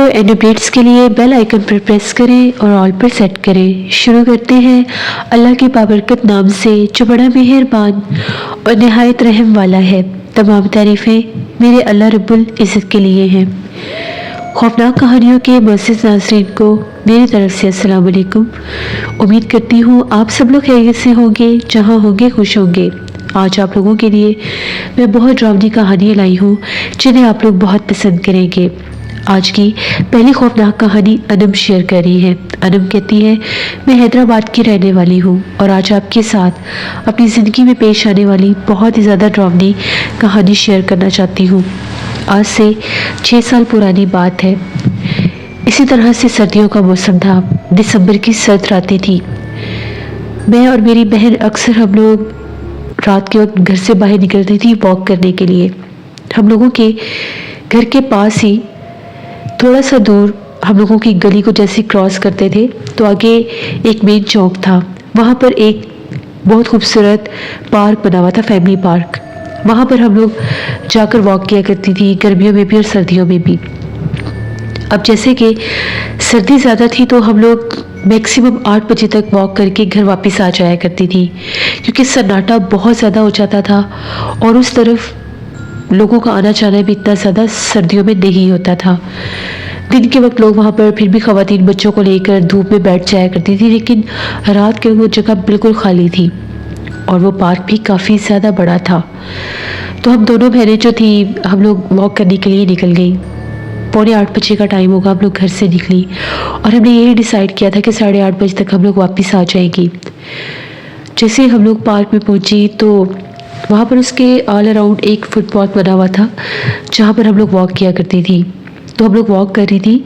And updates के लिए bell icon पर प्रेस करें और ऑल पर सेट करें। शुरू करते हैं अल्लाह के बाबरकत नाम से जो बड़ा मेहरबान और नहायत रहम वाला है। तमाम तारीफ़ें मेरे अल्लाह रब्बुल इज़्ज़त के लिए हैं। खौफनाक कहानियों के मोअज़्ज़िज़ नाज़रीन को मेरी तरफ से अस्सलाम वालेकुम। उम्मीद करती हूँ आप सब लोग खैरियत से होंगे, जहाँ होंगे खुश होंगे। आज आप लोगों के लिए मैं बहुत ड्रावनी कहानियाँ लाई हूँ जिन्हें आप लोग बहुत पसंद करेंगे। आज की पहली खौफनाक कहानी अनम शेयर कर रही है। अनम कहती है, मैं हैदराबाद की रहने वाली हूँ और आज आपके साथ अपनी ज़िंदगी में पेश आने वाली बहुत ही ज़्यादा ड्रावनी कहानी शेयर करना चाहती हूँ। आज से 6 साल पुरानी बात है। इसी तरह से सर्दियों का मौसम था। दिसंबर की सर्द रातें थी। मैं और मेरी बहन अक्सर हम लोग रात के वक्त घर से बाहर निकलती थी वॉक करने के लिए। हम लोगों के घर के पास ही थोड़ा सा दूर हम लोगों की गली को जैसे क्रॉस करते थे तो आगे एक मेन चौक था। वहाँ पर एक बहुत खूबसूरत पार्क बना हुआ था, फैमिली पार्क। वहाँ पर हम लोग जाकर वॉक किया करती थी, गर्मियों में भी और सर्दियों में भी। अब जैसे कि सर्दी ज़्यादा थी तो हम लोग मैक्सिमम 8 बजे तक वॉक करके घर वापस आ जाया करती थी, क्योंकि सन्नाटा बहुत ज़्यादा हो जाता था और उस तरफ लोगों का आना जाना भी इतना ज़्यादा सर्दियों में नहीं होता था। दिन के वक्त लोग वहाँ पर फिर भी ख़वातीन बच्चों को लेकर धूप में बैठ जाया करती थी, लेकिन रात के वो जगह बिल्कुल खाली थी और वो पार्क भी काफ़ी ज़्यादा बड़ा था। तो हम दोनों बहनें जो थी हम लोग वॉक करने के लिए निकल गई। 7:45 बजे का टाइम होगा, हम लोग घर से निकली और हमने यही डिसाइड किया था कि 8:30 बजे तक हम लोग वापस आ जाएंगी। जैसे हम लोग पार्क में पहुँची तो वहाँ पर उसके ऑल अराउंड एक फुटपाथ बना हुआ था जहाँ पर हम लोग वॉक किया करती थी। तो हम लोग वॉक कर रही थी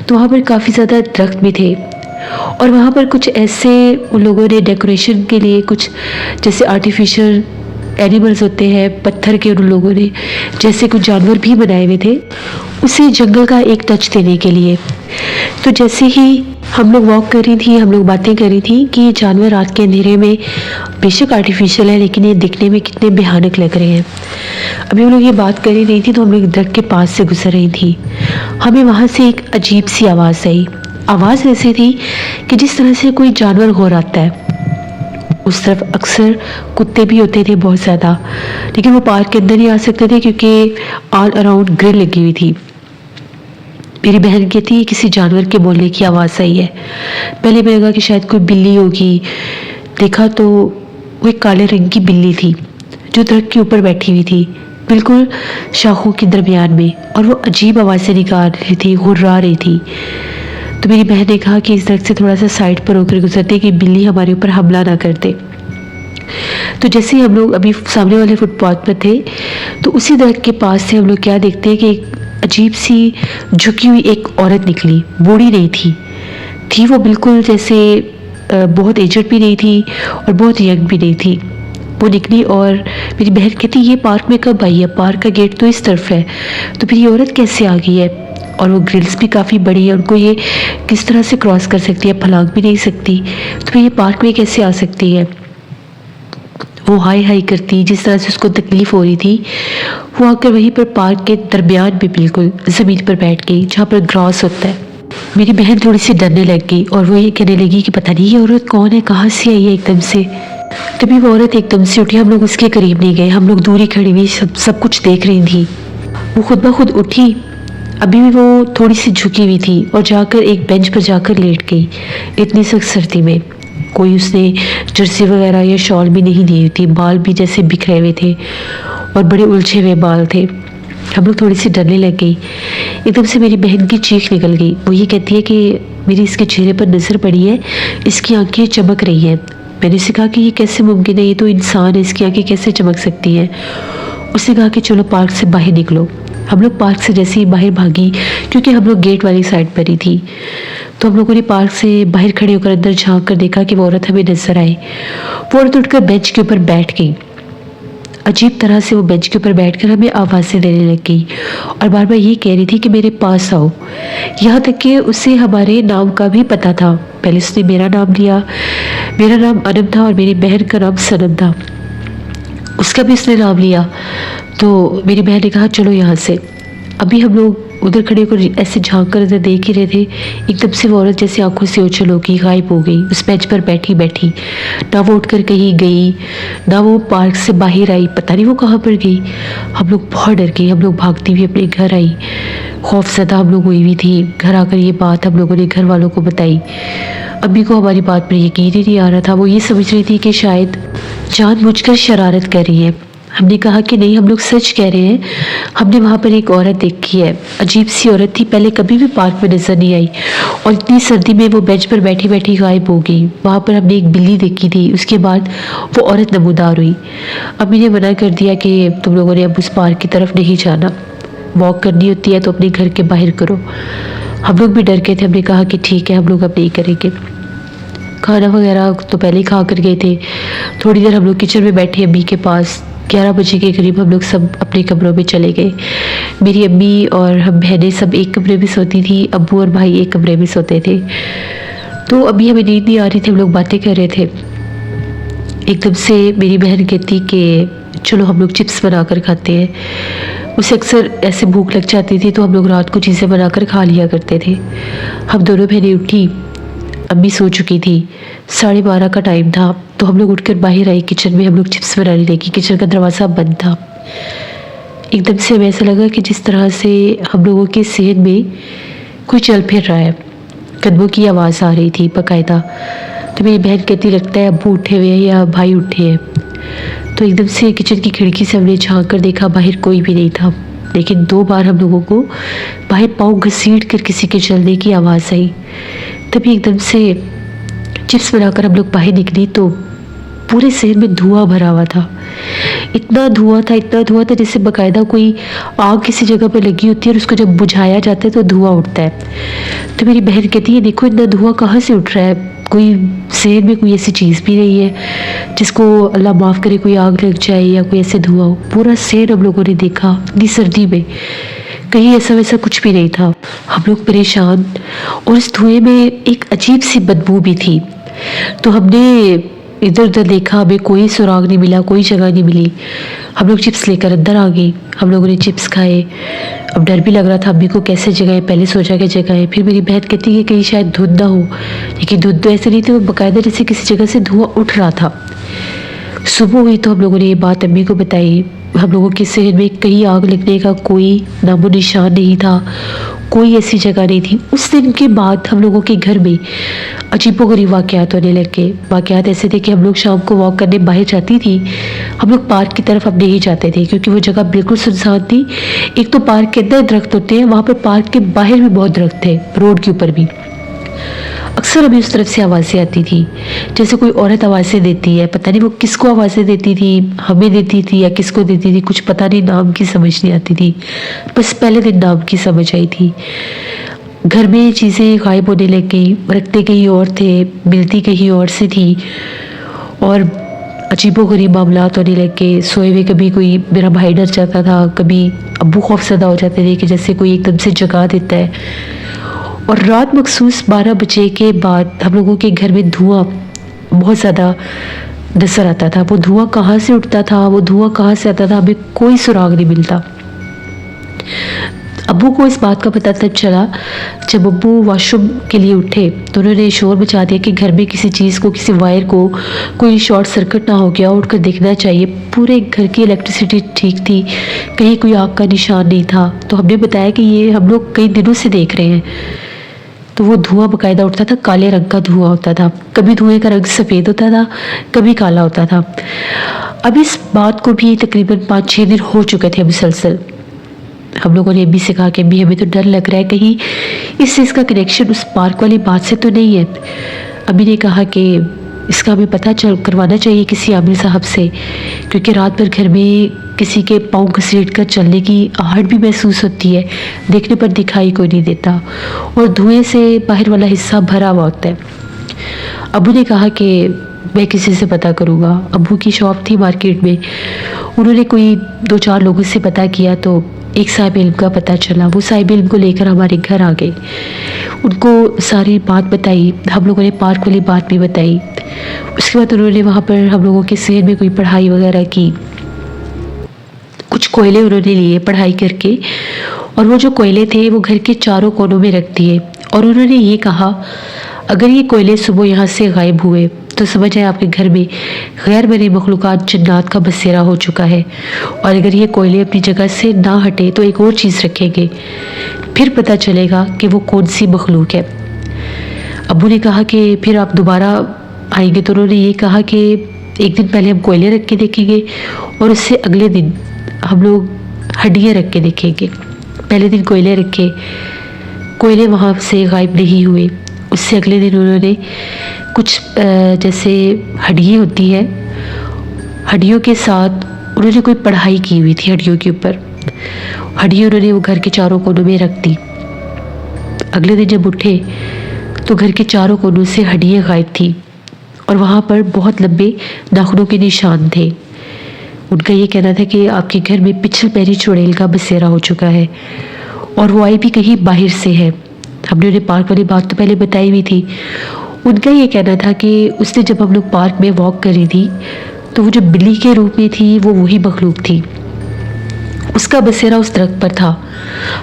तो वहाँ पर काफ़ी ज़्यादा दरख्त भी थे और वहाँ पर कुछ ऐसे उन लोगों ने डेकोरेशन के लिए कुछ जैसे आर्टिफिशियल एनिमल्स होते हैं पत्थर के, उन लोगों ने जैसे कुछ जानवर भी बनाए हुए थे उसे जंगल का एक टच देने के लिए। तो जैसे ही हम लोग वॉक कर रही थी, हम लोग बातें कर रही थी कि ये जानवर रात के अंधेरे में बेशक आर्टिफिशियल है लेकिन ये दिखने में कितने भयानक लग रहे हैं। अभी हम लोग ये बात कर ही रही थी तो हम लोग दरख्त के पास से गुजर रही थी। हमें वहाँ से एक अजीब सी आवाज़ आई। आवाज़ ऐसी थी कि जिस तरह से कोई जानवर घोराता है। उस तरफ अक्सर कुत्ते भी होते थे बहुत ज़्यादा, लेकिन वो पार्क के अंदर नहीं आ सकते थे क्योंकि ऑल अराउंड ग्रिल लगी हुई थी। मेरी बहन कहती है किसी जानवर के बोलने की आवाज़ आई है। पहले मैं लगा कि शायद कोई बिल्ली होगी। देखा तो वो एक काले रंग की बिल्ली थी जो दरख्त के ऊपर बैठी हुई थी, बिल्कुल शाखों के दरमियान में, और वो अजीब आवाज़ें निकाल रही थी, गुर्रा रही थी। तो मेरी बहन ने कहा कि इस दरख्त से थोड़ा सा साइड पर होकर गुजरते कि बिल्ली हमारे ऊपर हमला ना कर दे। तो जैसे ही हम लोग अभी सामने वाले फुटपाथ पर थे तो उसी दरख्त के पास से हम लोग क्या देखते हैं कि एक अजीब सी झुकी हुई एक औरत निकली। बूढ़ी नहीं थी वो बिल्कुल जैसे बहुत एजड भी नहीं थी और बहुत यंग भी नहीं थी। वो निकली और मेरी बहन कहती ये पार्क में कब आई है, पार्क का गेट तो इस तरफ है, तो फिर ये औरत कैसे आ गई है, और वो ग्रिल्स भी काफ़ी बड़ी है, उनको ये किस तरह से क्रॉस कर सकती है, फलांग भी नहीं सकती, तो फिर ये पार्क में कैसे आ सकती है। वो हाई हाई करती, जिस तरह से उसको तकलीफ़ हो रही थी, वो आकर वहीं पर पार्क के दरमियान में बिल्कुल ज़मीन पर बैठ गई जहाँ पर ग्रास होता है। मेरी बहन थोड़ी सी डरने लग गई और वो ये कहने लगी कि पता नहीं ये औरत कौन है, कहाँ से आई है एकदम से। तभी वो औरत एकदम से उठी। हम लोग उसके करीब नहीं गए, हम लोग दूरी खड़ी हुई सब कुछ देख रही थी। वो खुद ब खुद उठी, अभी भी वो थोड़ी सी झुकी हुई थी और जाकर एक बेंच पर जाकर लेट गई। इतनी सख्त सर्दी में कोई उसने जर्सी वगैरह या शॉल भी नहीं दी थी, बाल भी जैसे बिखरे हुए थे और बड़े उलझे हुए बाल थे। हम लोग थोड़ी सी डरने लग गई। एकदम से मेरी बहन की चीख निकल गई। वो ये कहती है कि मेरी इसके चेहरे पर नज़र पड़ी है, इसकी आंखें चमक रही हैं। मैंने उससे कहा कि ये कैसे मुमकिन है, ये तो इंसान है, इसकी आंखें कैसे चमक सकती हैं। उसने कहा कि चलो पार्क से बाहर निकलो। हम लोग पार्क से जैसे ही बाहर भागी, क्योंकि हम लोग गेट वाली साइड पर ही थी, तो हम लोगों ने पार्क से बाहर खड़े होकर अंदर झांक कर देखा कि वो औरत हमें नजर आई। वो औरत उठकर बेंच के ऊपर बैठ गई। अजीब तरह से वो बेंच के ऊपर बैठकर हमें आवाज़ें देने लग गई और बार बार ये कह रही थी कि मेरे पास आओ। यहाँ तक कि उसे हमारे नाम का भी पता था। पहले उसने मेरा नाम लिया, मेरा नाम अनम था और मेरी बहन का नाम सनम था। उसका भी उसने नाम लिया। तो मेरी बहन ने कहा चलो यहाँ से। अभी हम लोग उधर खड़े होकर ऐसे झांक कर इधर देख ही रहे थे। एकदम से वो औरत जैसे आंखों से ओझल होगी गायब हो गई। उस बेंच पर बैठी बैठी ना वो उठकर कहीं गई, ना वो पार्क से बाहर आई। पता नहीं वो कहाँ पर गई। हम लोग बहुत डर गए। हम लोग भागती हुई अपने घर आई। खौफजदा हम लोग हुई हुई थी। घर आकर ये बात हम लोगों ने घर वालों को बताई। अम्मी को हमारी बात पर यकीन ही नहीं आ रहा था। वो ये समझ रही थी कि शायद जानबूझकर शरारत कर रही है। हमने कहा कि नहीं, हम लोग सच कह रहे हैं। हमने वहाँ पर एक औरत देखी है, अजीब सी औरत थी, पहले कभी भी पार्क में नजर नहीं आई और इतनी सर्दी में वो बेंच पर बैठी बैठी गायब हो गई। वहाँ पर हमने एक बिल्ली देखी थी। उसके बाद वो औरत नमूदार हुई। अम्मी ने मना कर दिया कि तुम लोगों ने अब उस पार्क की तरफ नहीं जाना, वॉक करनी होती है तो अपने घर के बाहर करो। हम लोग भी डर गए थे। हमने कहा कि ठीक है, हम लोग अब नहीं करेंगे। खाना वगैरह तो पहले ही खा कर गए थे। थोड़ी देर हम लोग किचन में बैठे अम्मी के पास। 11 बजे के करीब हम लोग सब अपने कमरों में चले गए। मेरी अम्मी और हम बहनें सब एक कमरे में सोती थी, अब्बू और भाई एक कमरे में सोते थे। तो अभी हमें नींद नहीं आ रही थी, हम लोग बातें कर रहे थे। एकदम से मेरी बहन कहती कि चलो हम लोग चिप्स बना कर खाते हैं। उसे अक्सर ऐसे भूख लग जाती थी तो हम लोग रात को चीज़ें बनाकर खा लिया करते थे। हम दोनों बहनें उठी, अम्मी सो चुकी थी। 12:30 का टाइम था तो हम लोग उठकर बाहर आई। किचन में हम लोग चिप्स बनाने लगी। किचन का दरवाज़ा बंद था। एकदम से हमें ऐसा लगा कि जिस तरह से हम लोगों के सेहत में कोई चल फिर रहा है। कदमों की आवाज़ आ रही थी बाकायदा। तो मेरी बहन कहती लगता है अब्बू उठे हुए हैं या भाई उठे हैं। तो एकदम से किचन की खिड़की से हमने झाँक कर देखा, बाहर कोई भी नहीं था। लेकिन 2 बार हम लोगों को बाहर पाँव घसीट कर किसी के चलने की आवाज़ आई। तभी एकदम से चिप्स बनाकर हम लोग बाहर निकली तो पूरे शहर में धुआं भरा हुआ था। इतना धुआं था जैसे बाकायदा कोई आग किसी जगह पर लगी होती है और उसको जब बुझाया जाता है तो धुआं उठता है। तो मेरी बहन कहती है देखो इतना धुआं कहाँ से उठ रहा है, कोई शहर में कोई ऐसी चीज़ भी नहीं है जिसको अल्लाह माफ़ करे कोई आग लग जाए या कोई ऐसे धुआं हो। पूरा शहर हम लोगों ने देखा इतनी सर्दी में, कहीं ऐसा वैसा कुछ भी नहीं था। हम लोग परेशान और इस धुएं में एक अजीब सी बदबू भी थी। तो हमने इधर उधर देखा, हमें कोई सुराग नहीं मिला, कोई जगह नहीं मिली। हम लोग चिप्स लेकर अंदर आ गए। हम लोगों ने चिप्स खाए। अब डर भी लग रहा था अम्मी को कैसे जगाए, पहले सोचा कि जगाए। फिर मेरी बहन कहती कि कहीं शायद धुंध ना हो, लेकिन धुंध तो ऐसे नहीं थी, वो बाकायदा जैसे किसी जगह से धुआं उठ रहा था। सुबह हुई तो हम लोगों ने ये बात अम्मी को बताई। हम लोगों के शहर में कहीं आग लगने का कोई नामो निशान नहीं था, कोई ऐसी जगह नहीं थी। उस दिन के बाद हम लोगों के घर में अजीबोगरीब वाक़यात होने लग गए। वाक़यात ऐसे थे कि हम लोग शाम को वॉक करने बाहर जाती थी। हम लोग पार्क की तरफ अब नहीं जाते थे क्योंकि वो जगह बिल्कुल सुनसान थी। एक तो पार्क के अंदर दरख्त होते हैं, वहाँ पर पार्क के बाहर भी बहुत दरख्त थे, रोड के ऊपर भी। अक्सर अभी उस तरफ से आवाज़ें आती थी, जैसे कोई औरत आवाज़ें देती है। पता नहीं वो किसको आवाज़ें देती थी, हमें देती थी या किसको देती थी, कुछ पता नहीं, नाम की समझ नहीं आती थी। बस पहले दिन नाम की समझ आई थी। घर में चीज़ें गायब होने लग गई, रखते कहीं और थे, मिलती कहीं और से थी और अजीबोगरीब मामलात होने लग गए। सोए हुए कभी कोई मेरा भाई डर जाता था, कभी अब्बू खौफज़दा हो जाते थे कि जैसे कोई एकदम से जगा देता है। और रात मखसूस 12 बजे के बाद हम लोगों के घर में धुआं बहुत ज़्यादा नजर आता था। वो धुआं कहाँ से उठता था, वो धुआं कहाँ से आता था, हमें कोई सुराग नहीं मिलता। अब्बू को इस बात का पता तब चला जब अब्बू वॉशरूम के लिए उठे तो उन्होंने शोर मचा दिया कि घर में किसी चीज़ को, किसी वायर को कोई शॉर्ट सर्किट ना हो गया, उठकर देखना चाहिए। पूरे घर की इलेक्ट्रिसिटी ठीक थी, कहीं कोई आग का निशान नहीं था। तो हमने बताया कि ये हम लोग कई दिनों से देख रहे हैं। तो वो धुआं बाकायदा उठता था, काले रंग का धुआं होता था। कभी धुएं का रंग सफ़ेद होता था, कभी काला होता था। अब इस बात को भी तकरीबन 5-6 दिन हो चुके थे मुसलसल। हम लोगों ने अम्मी से कहा कि अम्मी हमें तो डर लग रहा है कहीं इस चीज़ का कनेक्शन उस पार्क वाली बात से तो नहीं है। अम्मी ने कहा कि इसका हमें पता चल करवाना चाहिए किसी आमिर साहब से, क्योंकि रात भर घर में किसी के पाँव घसीट कर चलने की आहट भी महसूस होती है, देखने पर दिखाई कोई नहीं देता और धुएं से बाहर वाला हिस्सा भरा हुआ होता है। अब्बू ने कहा कि मैं किसी से पता करूँगा। अब्बू की शॉप थी मार्केट में, उन्होंने कोई 2-4 लोगों से पता किया तो एक साहिब इल्म का पता चला। वो साहिब इल्म को लेकर हमारे घर आ गए, उनको सारी बात बताई। हम लोगों ने पार्क वाली बात भी बताई। उसके बाद उन्होंने वहाँ पर हम लोगों के शहर में कोई पढ़ाई वगैरह की, कुछ कोयले उन्होंने लिए पढ़ाई करके और वो जो कोयले थे वो घर के चारों कोनों में रख दिए। और उन्होंने ये कहा, अगर ये कोयले सुबह यहाँ से गायब हुए तो समझ आए आपके घर में गैर बने मखलूक़ात जन्नात का बसेरा हो चुका है। और अगर ये कोयले अपनी जगह से ना हटे तो एक और चीज़ रखेंगे, फिर पता चलेगा कि वो कौन सी मखलूक है। अब्बू ने कहा कि फिर आप दोबारा आएंगे? तो उन्होंने ये कहा कि एक दिन पहले हम कोयले रख के देखेंगे और उससे अगले दिन हम लोग हड्डियाँ रख के देखेंगे। पहले दिन कोयले रखे, कोयले वहाँ से गायब नहीं हुए। उससे अगले दिन उन्होंने कुछ जैसे हड्डियाँ होती है, हड्डियों के साथ उन्होंने कोई पढ़ाई की हुई थी हड्डियों के ऊपर। हड्डियाँ उन्होंने वो घर के चारों कोनों में रख दी। अगले दिन जब उठे तो घर के चारों कोनों से हड्डियाँ गायब थी और वहाँ पर बहुत लंबे नाखूनों के निशान थे। उनका ये कहना था कि आपके घर में पिछल पैरी चुड़ैल का बसेरा हो चुका है और वो आई भी कहीं बाहर से है। हमने उन्हें पार्क वाली बात तो पहले बताई हुई थी। उनका ये कहना था कि उसने जब हम लोग पार्क में वॉक करी थी तो वो जो बिल्ली के रूप में थी वो वही मखलूक थी। उसका बसेरा उस दरख्त पर था।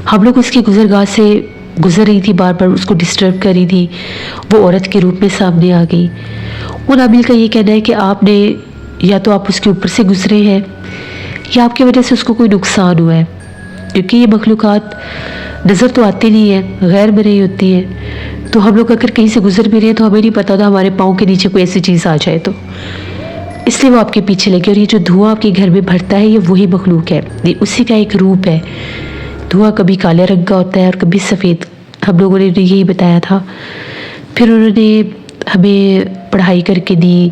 हम लोग उसकी गुजरगाह से गुजर रही थी, बार बार उसको डिस्टर्ब कर रही थी। वो औरत के रूप में सामने आ गई। वो नाबिल का ये कहना है कि आपने या तो आप उसके ऊपर से गुजरे हैं या आपकी वजह से उसको कोई नुकसान हुआ है, क्योंकि ये मखलूक़ात नज़र तो आती नहीं है, गैर में नहीं होती है। तो हम लोग अगर कहीं से गुजर भी रहे हैं तो हमें नहीं पता था हमारे पाँव के नीचे कोई ऐसी चीज़ आ जाए, तो इसलिए वो आपके पीछे लगे। और ये जो धुआं आपके घर में भरता है ये वही मखलूक है, ये उसी का एक रूप है। धुआं कभी काले रंग का होता है और कभी सफ़ेद। हम लोगों ने यही बताया था। फिर उन्होंने हमें पढ़ाई करके दी।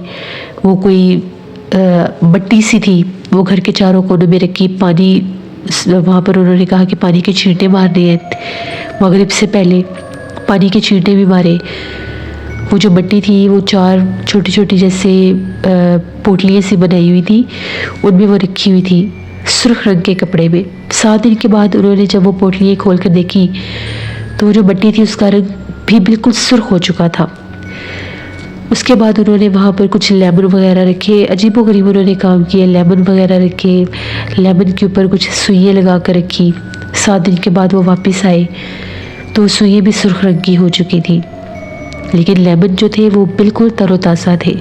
वो कोई मट्टी सी थी, वो घर के चारों कोनों में रखी। पानी वहाँ पर उन्होंने कहा कि पानी के छींटे मारने हैं। मगरिब से पहले पानी के छींटे भी मारे। वो जो मट्टी थी वो 4 छोटी छोटी जैसे पोटलियाँ सी बनाई हुई थी, उनमें वो रखी हुई थी सुर्ख रंग के कपड़े में। 7 दिन के बाद उन्होंने जब वो पोटलियाँ खोल कर देखी तो वो जो मट्टी थी उसका रंग भी बिल्कुल सुर्ख हो चुका था। उसके बाद उन्होंने वहाँ पर कुछ लेमन वगैरह रखे। अजीबोगरीब उन्होंने काम किया। लेमन वगैरह रखे, लेमन के ऊपर कुछ सुइयाँ लगा कर रखी। 7 दिन के बाद वो वापस आए तो सुइयाँ भी सुर्ख रंग की हो चुकी थी, लेकिन लेमन जो थे वो बिल्कुल तरोताज़ा थे।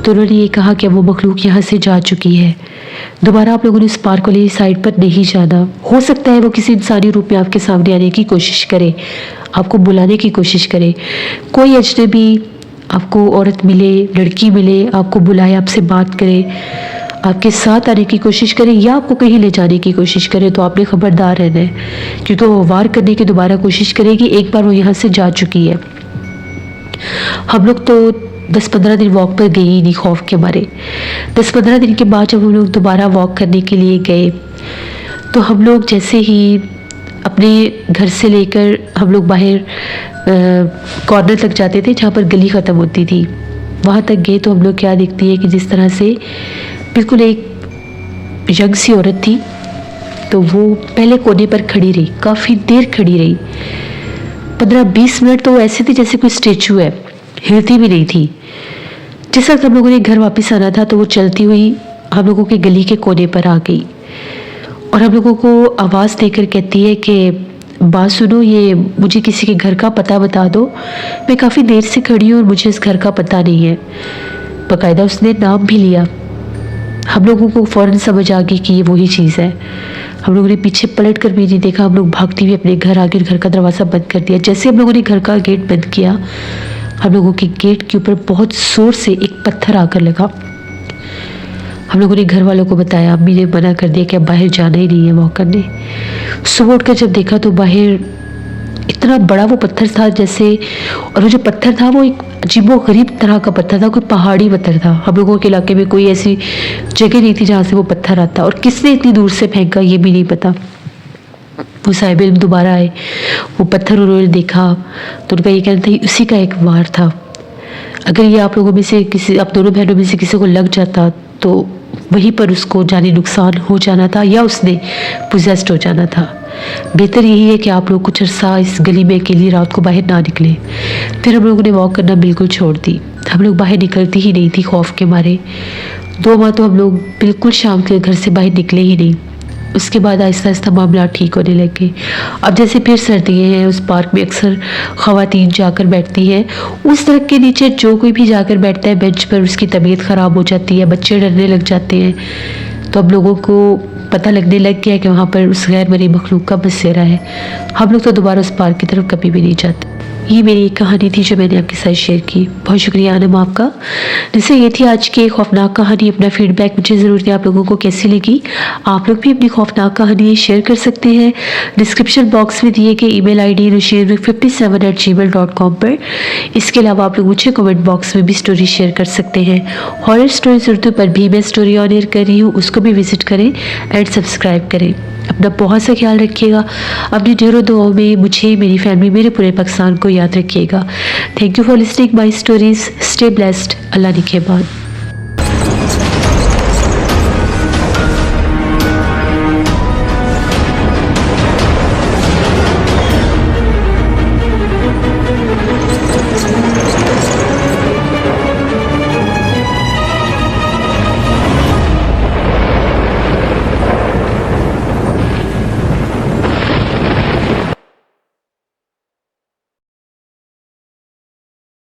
तो उन्होंने ये कहा कि वो मखलूक यहाँ से जा चुकी है, दोबारा आप लोगों ने इस पार्क वाली साइड पर नहीं जाना। हो सकता है वो किसी इंसानी रूप में आपके सामने आने की कोशिश करे, आपको बुलाने की कोशिश करे। कोई अजनबी आपको औरत मिले, लड़की मिले, आपको बुलाए, आपसे बात करे, आपके साथ आने की कोशिश करे या आपको कहीं ले जाने की कोशिश करे, तो आपने खबरदार रहना है, क्योंकि वो वार करने की दोबारा कोशिश करेगी। एक बार वो यहाँ से जा चुकी है। हम लोग तो 10-15 दिन वॉक पर गए ही नहीं खौफ के मारे। 10-15 दिन के बाद जब हम लोग दोबारा वॉक करने के लिए गए तो हम लोग जैसे ही अपने घर से लेकर हम लोग बाहर कॉर्नर तक जाते थे जहाँ पर गली ख़त्म होती थी, वहाँ तक गए तो हम लोग क्या देखती है कि जिस तरह से बिल्कुल एक यंग सी औरत थी, तो वो पहले कोने पर खड़ी रही, काफ़ी देर खड़ी रही। 15-20 मिनट तो ऐसे थे जैसे कोई स्टेचू है, हिलती भी नहीं थी। जिस वक्त हम लोगों ने घर वापस आना था तो वो चलती हुई हम लोगों के गली के कोने पर आ गई और हम लोगों को आवाज़ देकर कहती है कि बात सुनो, ये मुझे किसी के घर का पता बता दो, मैं काफ़ी देर से खड़ी हूँ और मुझे इस घर का पता नहीं है। बाकायदा उसने नाम भी लिया। हम लोगों को फ़ौरन समझ आ गई कि ये वही चीज़ है। हम लोगों ने पीछे पलट कर भी नहीं देखा, हम लोग भागते हुए अपने घर आ गए, घर का दरवाज़ा बंद कर दिया। जैसे हम लोगों ने घर का गेट बंद किया, हम लोगों के गेट के ऊपर बहुत ज़ोर से एक पत्थर आकर लगा। हम लोगों ने घर वालों को बताया, अम्मी ने मना कर दिया कि अब बाहर जाना ही नहीं है वॉक करने। सुबह उठकर जब देखा तो बाहर इतना बड़ा वो पत्थर था जैसे, और वो जो पत्थर था वो एक अजीबोगरीब तरह का पत्थर था, कोई पहाड़ी पत्थर था। हम लोगों के इलाके में कोई ऐसी जगह नहीं थी जहाँ से वो पत्थर आता, और किसने इतनी दूर से फेंका ये भी नहीं पता। वो साहिब इल्म दोबारा आए, वो पत्थर उन्होंने देखा तो उनका ये कहना था उसी का एक वार था। अगर ये आप लोगों में से किसी, आप दोनों बहनों में से किसी को लग जाता तो वहीं पर उसको जानी नुकसान हो जाना था या उसने पोजेस्ड हो जाना था। बेहतर यही है कि आप लोग कुछ अर्सा इस गली में अकेली रात को बाहर ना निकले। फिर हम लोगों ने वॉक करना बिल्कुल छोड़ दी। हम लोग बाहर निकलती ही नहीं थी खौफ के मारे। 2 माह तो हम लोग बिल्कुल शाम के घर से बाहर निकले ही नहीं। उसके बाद आहिस्ता आहिस्ता मामला ठीक होने लग गए। अब जैसे फिर सर्दियाँ हैं, उस पार्क में अक्सर ख़वातीन जाकर बैठती हैं। उस दरख्त के नीचे जो कोई भी जाकर बैठता है बेंच पर, उसकी तबीयत ख़राब हो जाती है, बच्चे डरने लग जाते हैं। तो अब लोगों को पता लगने लग गया कि वहाँ पर उस गैर मरी मखलूक का बसेरा है। हम लोग तो दोबारा उस पार्क की तरफ कभी भी नहीं जाते। ये मेरी एक कहानी थी जो मैंने आपके साथ शेयर की। बहुत शुक्रिया आनम आपका। जैसे ये थी आज की खौफनाक कहानी। अपना फीडबैक मुझे ज़रूर दें, आप लोगों को कैसी लगी। आप लोग भी अपनी खौफनाक कहानी शेयर कर सकते हैं डिस्क्रिप्शन बॉक्स में दिए गए ईमेल आईडी nushirmik57@gmail.com पर। इसके अलावा आप लोग मुझे कमेंट बॉक्स में भी स्टोरी शेयर कर सकते हैं। हॉरर स्टोरीज उर्दू पर भी मैं स्टोरी ऑन एयर कर रही हूँ, उसको भी विजिट करें एंड सब्सक्राइब करें। अपना बहुत सा ख्याल रखिएगा। अपनी ढेरों दुआओं में मुझे, मेरी फैमिली, मेरे पूरे पाकिस्तान को याद रखिएगा। Thank you for listening my stories. Stay blessed. अल्लाह निगहबान।